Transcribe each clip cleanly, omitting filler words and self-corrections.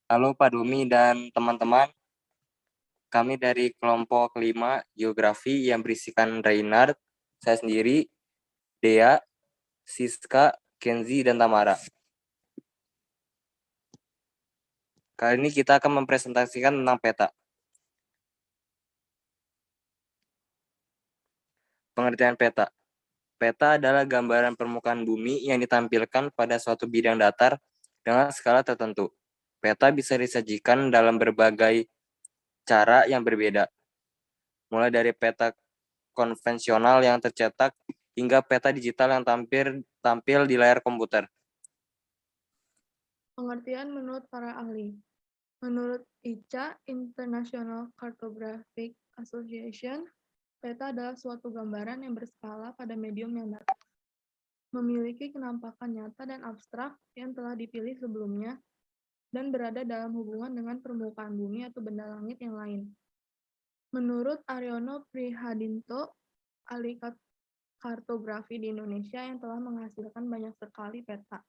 Halo Pak Dumi dan teman-teman, kami dari kelompok 5 Geografi yang berisikan Reynard, saya sendiri, Dea, Siska, Kenzi, dan Tamara. Kali ini kita akan mempresentasikan tentang peta. Pengertian peta. Peta adalah gambaran permukaan bumi yang ditampilkan pada suatu bidang datar dengan skala tertentu. Peta bisa disajikan dalam berbagai cara yang berbeda, mulai dari peta konvensional yang tercetak hingga peta digital yang tampil di layar komputer. Pengertian menurut para ahli. Menurut ICA, International Cartographic Association, peta adalah suatu gambaran yang berskala pada medium yang datar. Memiliki kenampakan nyata dan abstrak yang telah dipilih sebelumnya dan berada dalam hubungan dengan permukaan bumi atau benda langit yang lain. Menurut Aryono Prihadinto, ahli kartografi di Indonesia yang telah menghasilkan banyak sekali peta.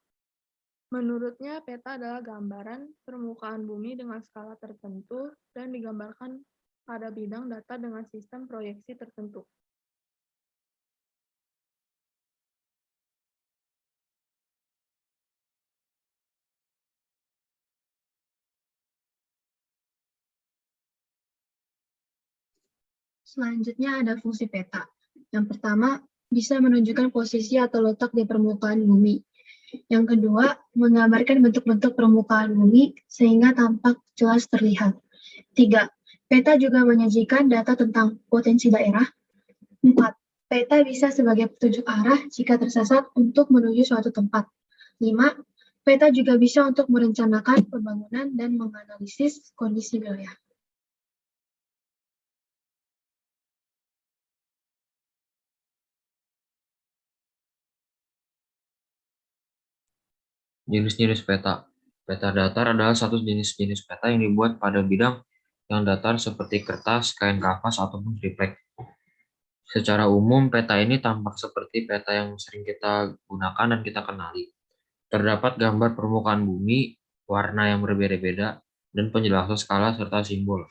Menurutnya, peta adalah gambaran permukaan bumi dengan skala tertentu dan digambarkan pada bidang data dengan sistem proyeksi tertentu. Selanjutnya ada fungsi peta. Yang pertama, bisa menunjukkan posisi atau letak di permukaan bumi. Yang kedua, menggambarkan bentuk-bentuk permukaan bumi sehingga tampak jelas terlihat. 3. Peta juga menyajikan data tentang potensi daerah. 4. Peta bisa sebagai petunjuk arah jika tersesat untuk menuju suatu tempat. 5. Peta juga bisa untuk merencanakan pembangunan dan menganalisis kondisi wilayah. Jenis-jenis peta. Peta datar adalah satu jenis-jenis peta yang dibuat pada bidang yang datar seperti kertas, kain kapas, ataupun triplek. Secara umum, peta ini tampak seperti peta yang sering kita gunakan dan kita kenali. Terdapat gambar permukaan bumi, warna yang berbeda-beda, dan penjelasan skala serta simbol.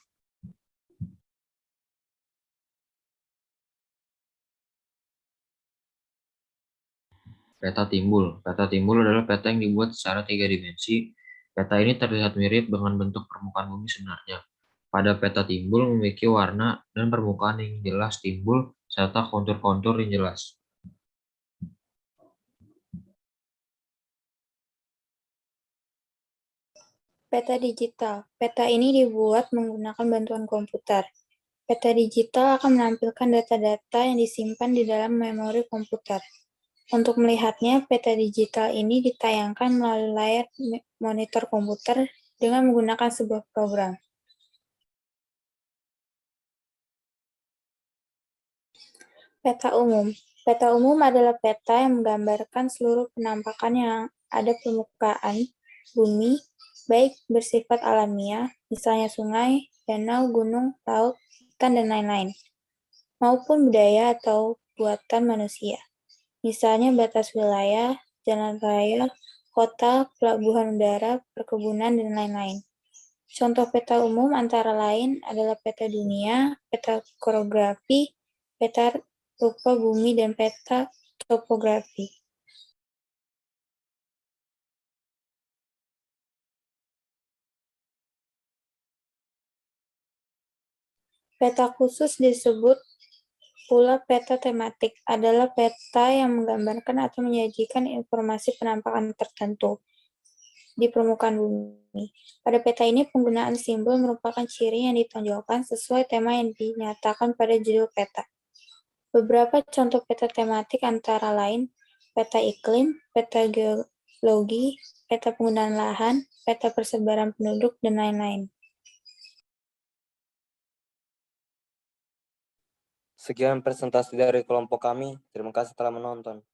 Peta timbul. Peta timbul adalah peta yang dibuat secara 3 dimensi. Peta ini terlihat mirip dengan bentuk permukaan bumi sebenarnya. Pada peta timbul memiliki warna dan permukaan yang jelas timbul serta kontur-kontur yang jelas. Peta digital. Peta ini dibuat menggunakan bantuan komputer. Peta digital akan menampilkan data-data yang disimpan di dalam memori komputer. Untuk melihatnya, peta digital ini ditayangkan melalui layar monitor komputer dengan menggunakan sebuah program. Peta umum. Peta umum adalah peta yang menggambarkan seluruh penampakan yang ada permukaan bumi, baik bersifat alamiah, misalnya sungai, danau, gunung, laut, ikan, dan lain-lain, maupun budaya atau buatan manusia, misalnya batas wilayah, jalan raya, kota, pelabuhan udara, perkebunan, dan lain-lain. Contoh peta umum antara lain adalah peta dunia, peta korografi, peta rupa bumi, dan peta topografi. Peta khusus disebut pula peta tematik, adalah peta yang menggambarkan atau menyajikan informasi penampakan tertentu di permukaan bumi. Pada peta ini, penggunaan simbol merupakan ciri yang ditonjolkan sesuai tema yang dinyatakan pada judul peta. Beberapa contoh peta tematik antara lain peta iklim, peta geologi, peta penggunaan lahan, peta persebaran penduduk, dan lain-lain. Sekian presentasi dari kelompok kami. Terima kasih telah menonton.